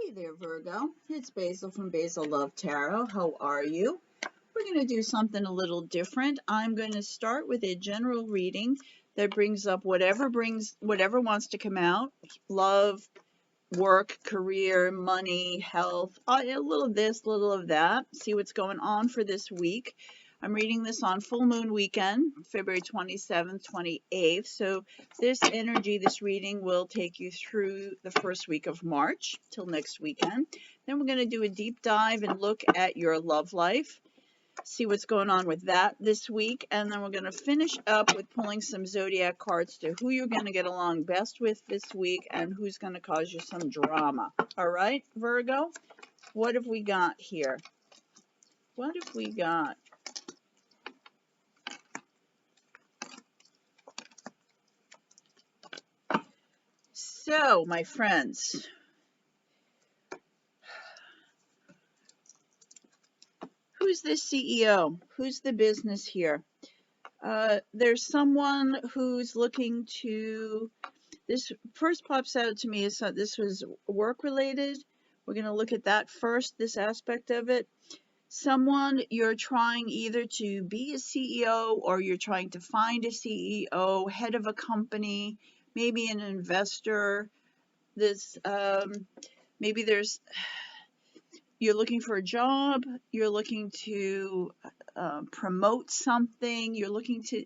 Hey there, Virgo. It's Basil from Basil Love Tarot. How are you? We're going to do something a little different. I'm going to start with a general reading that brings up whatever wants to come out. Love, work, career, money, health, a little of this, a little of that. See what's going on for this week. I'm reading this on full moon weekend, February 27th, 28th. So this energy, this reading will take you through the first week of March till next weekend. Then we're going to do a deep dive and look at your love life, see what's going on with that this week, and then we're going to finish up with pulling some zodiac cards to who you're going to get along best with this week and who's going to cause you some drama. All right, Virgo, what have we got here? What have we got? So, my friends, who's this CEO? Who's the business here? There's someone who's looking to, this first pops out to me is this was work related. We're going to look at that first, this aspect of it. Someone you're trying either to be a CEO or you're trying to find a CEO, head of a company, maybe an investor. This maybe you're looking for a job, you're looking to promote something, you're looking to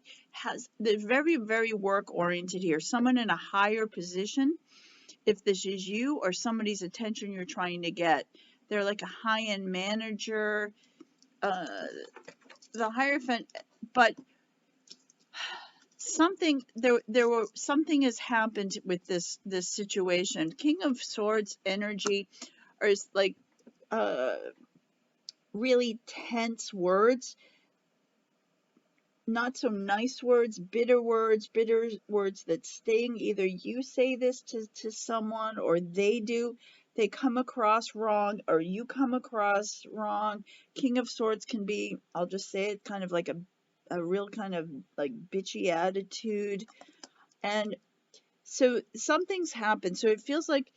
they're very, very work oriented here. Someone in a higher position, if this is you or somebody's attention you're trying to get. They're like a high-end manager, the Hierophant, but something something has happened with this situation. King of Swords energy is like really tense words, not so nice words, bitter words that sting. Either you say this to someone or they do. They come across wrong or you come across wrong. King of Swords can be, I'll just say it, kind of like a real kind of like bitchy attitude. And so something's happened. So it feels like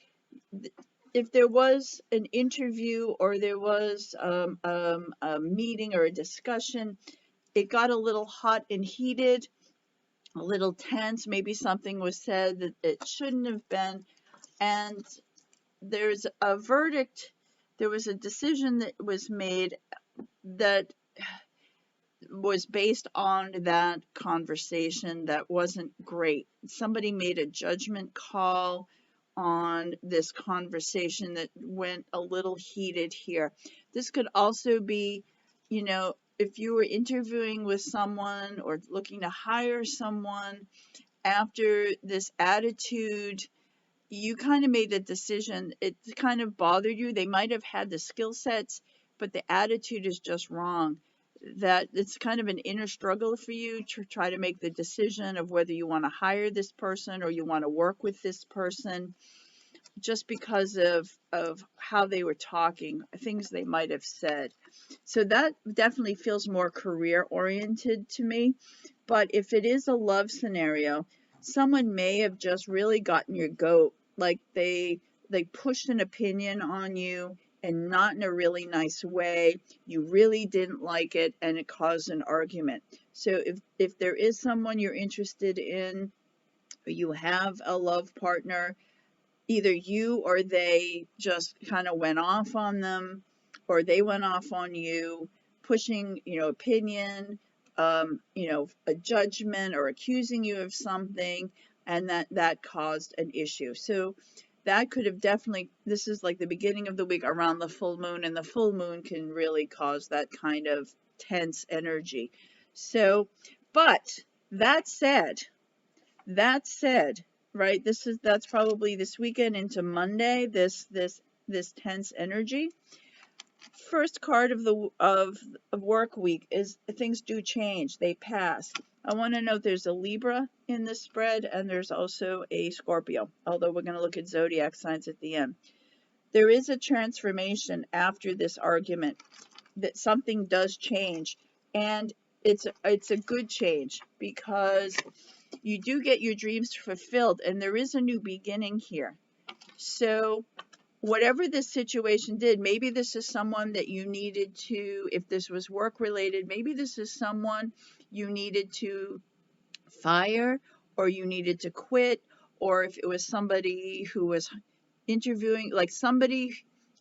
if there was an interview or there was a meeting or a discussion, it got a little hot and heated, a little tense. Maybe something was said that it shouldn't have been. And there's a verdict. There was a decision that was made that was based on that conversation that wasn't great. Somebody made a judgment call on this conversation that went a little heated here. This could also be, if you were interviewing with someone or looking to hire someone, after this attitude, you kind of made a decision. It kind of bothered you. They might have had the skill sets, but the attitude is just wrong. That it's kind of an inner struggle for you to try to make the decision of whether you want to hire this person or you want to work with this person, just because of how they were talking, things they might have said. So that definitely feels more career oriented to me. But if it is a love scenario, someone may have just really gotten your goat, like they pushed an opinion on you and not in a really nice way. You really didn't like it and it caused an argument. So if there is someone you're interested in, or you have a love partner, either you or they just kind of went off on them, or they went off on you, pushing, opinion, a judgment or accusing you of something, and that caused an issue. So that could have definitely, this is like the beginning of the week around the full moon, and the full moon can really cause that kind of tense energy. So, but that said, right, that's probably this weekend into Monday, this tense energy. First card of work week is things do change, they pass. I want to note there's a Libra in this spread and there's also a Scorpio, although we're going to look at zodiac signs at the end. There is a transformation after this argument, that something does change, and it's a good change because you do get your dreams fulfilled and there is a new beginning here. So whatever this situation did, maybe this is someone that you needed to, if this was work related, maybe this is someone you needed to fire, or you needed to quit, or if it was somebody who was interviewing, like somebody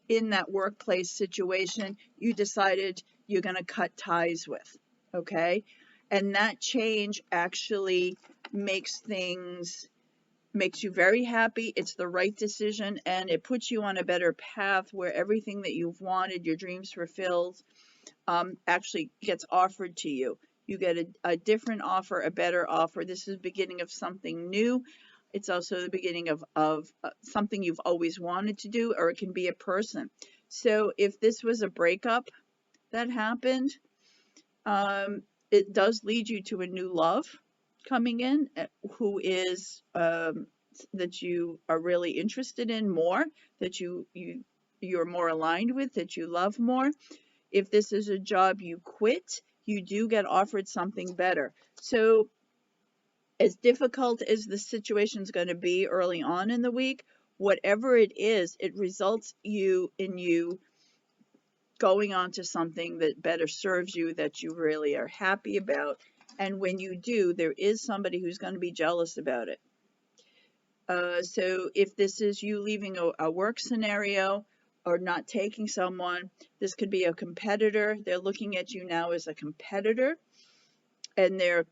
in that workplace situation, you decided you're going to cut ties with, okay? And that change actually makes you very happy. It's the right decision, and it puts you on a better path where everything that you've wanted, your dreams fulfilled, actually gets offered to you. You get a different offer, a better offer. This is the beginning of something new. It's also the beginning of something you've always wanted to do, or it can be a person. So if this was a breakup that happened, it does lead you to a new love coming in, who is that you are really interested in more, that you're more aligned with, that you love more. If this is a job you quit, you do get offered something better. So as difficult as the situation is going to be early on in the week, whatever it is, it results in you going on to something that better serves you, that you really are happy about. And when you do, there is somebody who's going to be jealous about it. So if this is you leaving a work scenario or not taking someone, this could be a competitor. They're looking at you now as a competitor, and they're,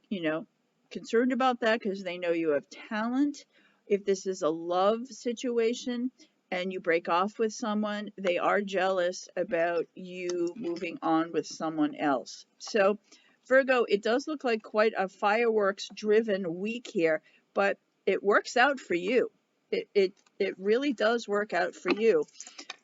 concerned about that because they know you have talent. If this is a love situation and you break off with someone, they are jealous about you moving on with someone else. So Virgo, it does look like quite a fireworks driven week here, but it works out for you. It really does work out for you.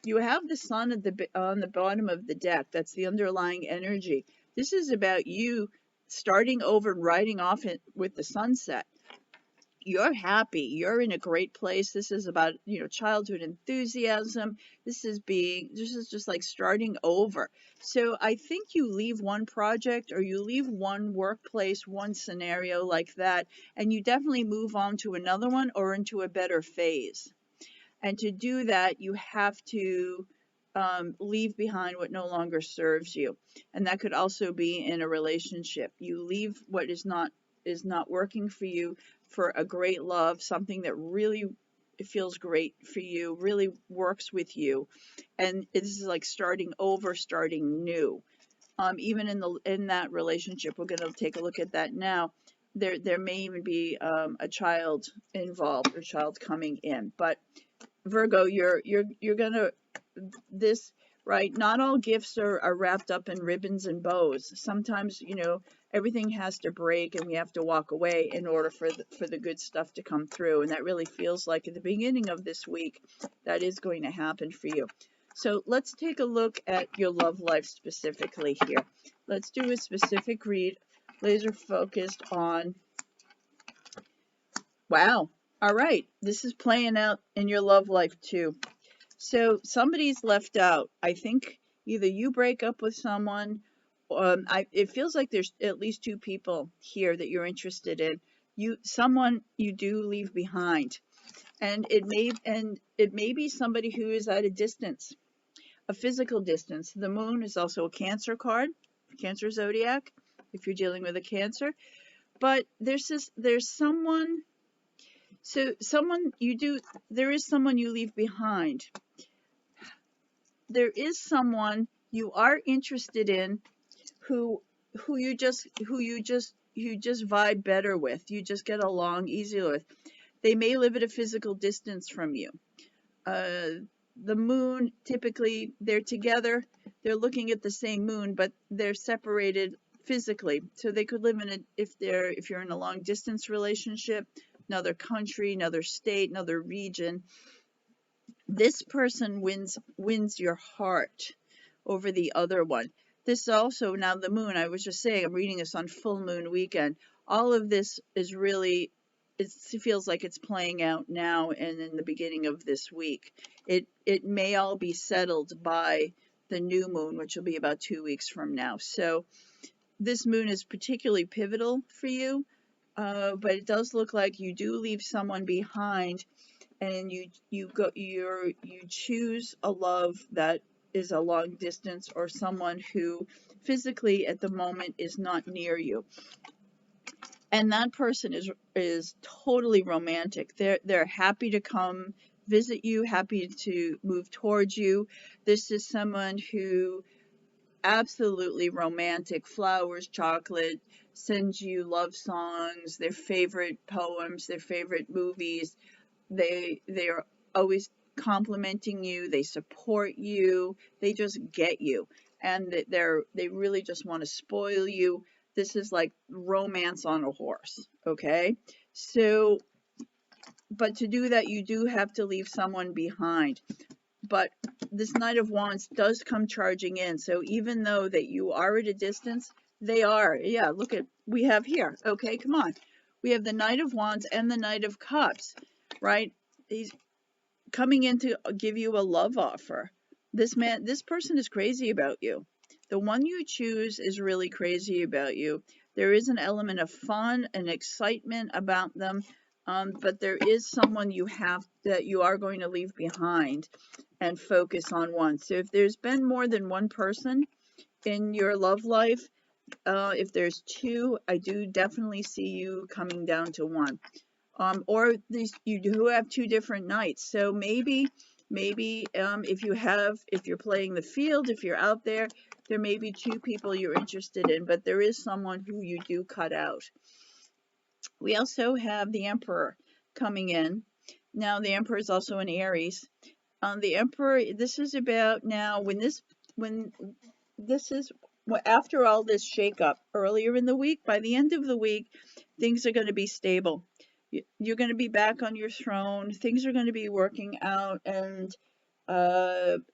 You have the sun on the bottom of the deck. That's the underlying energy. This is about you starting over and riding off with the sunset. You're happy. You're in a great place. This is about, childhood enthusiasm. This is just like starting over. So I think you leave one project, or you leave one workplace, one scenario like that, and you definitely move on to another one or into a better phase. And to do that, you have to leave behind what no longer serves you. And that could also be in a relationship. You leave what is not working for you for a great love, something that really feels great for you, really works with you. And this is like starting over, starting new. Even in that relationship, we're going to take a look at that now. There may even be a child involved, or child coming in. But Virgo, you're gonna this, right? Not all gifts are wrapped up in ribbons and bows. Sometimes, everything has to break, and we have to walk away in order for the good stuff to come through. And that really feels like at the beginning of this week, that is going to happen for you. So let's take a look at your love life specifically here. Let's do a specific read, laser focused on, wow. All right, this is playing out in your love life too. So somebody's left out. I think either you break up with someone. It feels like there's at least two people here that you're interested in. Someone you do leave behind, and it may be somebody who is at a distance, a physical distance. The moon is also a Cancer card, Cancer zodiac, if you're dealing with a Cancer. But there's someone. So there is someone you leave behind. There is someone you are interested in who you just vibe better with. You just get along easier with. They may live at a physical distance from you. The moon, typically they're together, they're looking at the same moon, but they're separated physically. So they could live if you're in a long distance relationship, another country, another state, another region. This person wins your heart over the other one. This also, now the moon, I was just saying, I'm reading this on full moon weekend. All of this is really, it feels like it's playing out now and in the beginning of this week. It may all be settled by the new moon, which will be about 2 weeks from now. So this moon is particularly pivotal for you, but it does look like you do leave someone behind, and you choose a love that is a long distance, or someone who physically at the moment is not near you. And that person is totally romantic. They're happy to come visit you, happy to move towards you. This is someone who absolutely romantic, flowers, chocolate, sends you love songs, their favorite poems, their favorite movies. They are always complimenting you, they support you, they just get you, and they really just want to spoil you. This is like romance on a horse, okay? So, but to do that, you do have to leave someone behind. But this Knight of Wands does come charging in. So even though that you are at a distance, they are. Yeah, look at, we have here. Okay, come on. We have the Knight of Wands and the Knight of Cups, right? He's coming in to give you a love offer. This person is crazy about you. The one you choose is really crazy about you. There is an element of fun and excitement about them, but there is someone that you are going to leave behind and focus on one. So if there's been more than one person in your love life, if there's two, I do definitely see you coming down to one. Or you do have two different nights. So maybe if you're playing the field, if you're out there, there may be two people you're interested in, but there is someone who you do cut out. We also have the Emperor coming in. Now the Emperor is also in Aries. The Emperor, this is about now when this is after all this shakeup earlier in the week. By the end of the week, things are going to be stable. You're going to be back on your throne. Things are going to be working out, and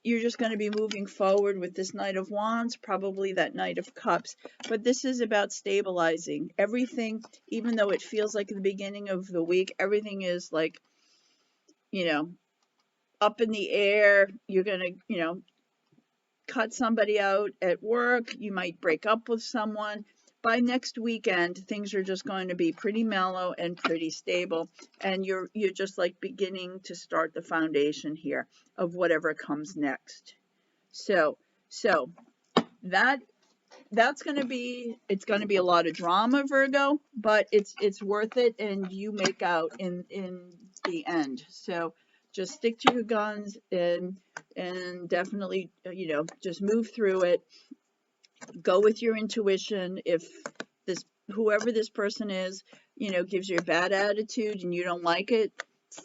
you're just going to be moving forward with this Knight of Wands, probably that Knight of Cups. But this is about stabilizing everything. Even though it feels like at the beginning of the week, everything is like, up in the air. You're going to, cut somebody out at work. You might break up with someone. By next weekend, things are just going to be pretty mellow and pretty stable, and you're just like beginning to start the foundation here of whatever comes next. So that's going to be, it's going to be a lot of drama, Virgo, but it's worth it, and you make out in the end. So just stick to your guns and definitely, just move through it. Go with your intuition. If whoever this person is, gives you a bad attitude and you don't like it,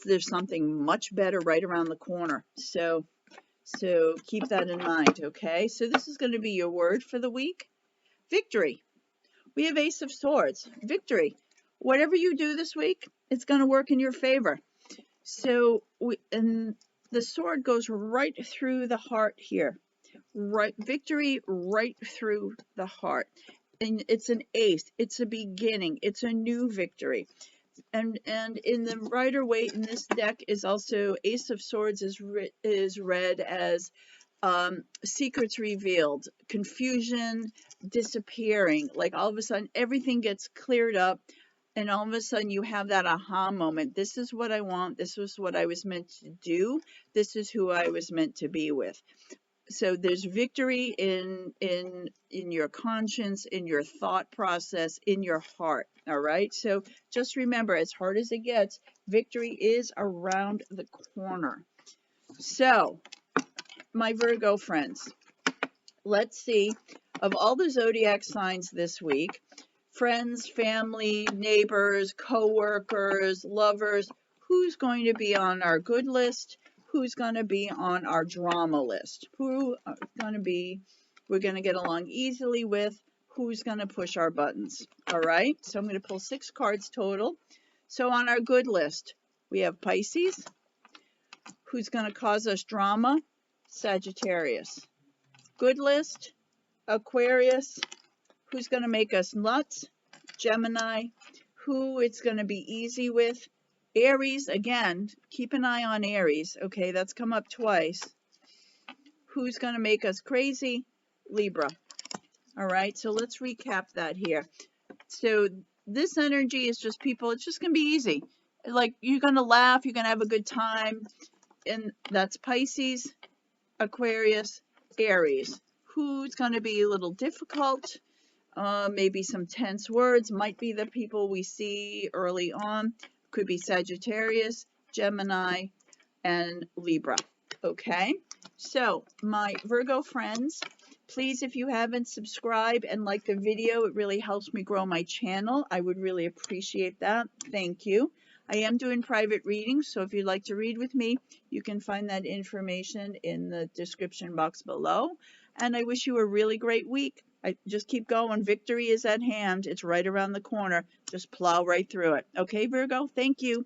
there's something much better right around the corner. So keep that in mind, okay? So this is going to be your word for the week. Victory. We have Ace of Swords. Victory. Whatever you do this week, it's going to work in your favor. So and the sword goes right through the heart here. Right, victory right through the heart. And it's an ace. It's a beginning. It's a new victory. And in the Rider-Waite in this deck is also Ace of Swords is read as secrets revealed, confusion disappearing. Like all of a sudden everything gets cleared up, and all of a sudden you have that aha moment. This is what I want. This was what I was meant to do. This is who I was meant to be with. So there's victory in your conscience, in your thought process, in your heart. All right. So just remember, as hard as it gets, victory is around the corner. So, my Virgo friends, let's see, of all the zodiac signs this week, friends, family, neighbors, co-workers, lovers, who's going to be on our good list? Who's going to be on our drama list? Who are going to be, we're going to get along easily with? Who's going to push our buttons? All right, so I'm going to pull 6 cards total. So on our good list, we have Pisces. Who's going to cause us drama? Sagittarius. Good list, Aquarius. Who's going to make us nuts? Gemini. Who it's going to be easy with? Aries. Again, keep an eye on Aries. Okay, that's come up twice. Who's going to make us crazy? Libra. All right, so let's recap that here. So this energy is just people, it's just going to be easy. Like, you're going to laugh, you're going to have a good time. And that's Pisces, Aquarius, Aries. Who's going to be a little difficult? Maybe some tense words might be the people we see early on. Could be Sagittarius, Gemini, and Libra. Okay, so my Virgo friends, please, if you haven't, subscribe and like the video. It really helps me grow my channel. I would really appreciate that. Thank you. I am doing private readings, so if you'd like to read with me, you can find that information in the description box below. And I wish you a really great week. I just keep going. Victory is at hand. It's right around the corner. Just plow right through it. Okay, Virgo? Thank you.